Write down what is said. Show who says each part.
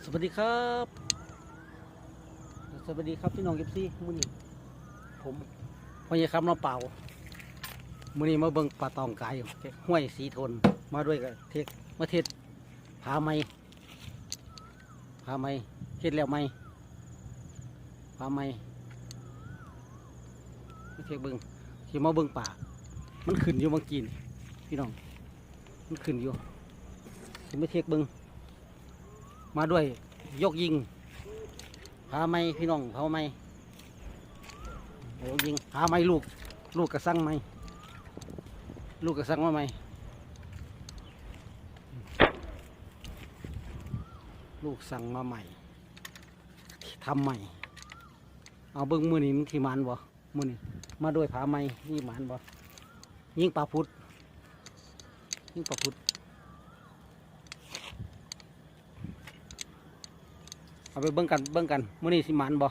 Speaker 1: สวัสดีครับสวัสดีครับพี่น้องเอฟซีมื้อนี้ผมพ่อใหญ่คำน้ำเปล่ามื้อนี้มาเบิ่งปลาตองกายอยู่ห้วยสีทนมาด้วยกับเทศมาเทศผาไม้เทศแล้วไม้ผาไม้มาเทศเบิ่งที่มาเบิ่งป่ามันขึ้นอยู่เมื่อกี้นี่พี่น้องมันขึ้นอยู่ที่มาเทศเบิ่งมาด้วยยกยิงผาไม้พี่น้องผาไม้โอ้ยิงผาไม้ลูกกระสังไม้ลูกกระสังมาไหมลูกสั่งมาใหม่ทำใหม่เอาเบิ้งมือนี่มันที่มันบ่มือนี่มาด้วยผาไม้นี่มันบ่ยิงปลาพุดเอาไปเบิ้งกันมือนี่สิมันบ่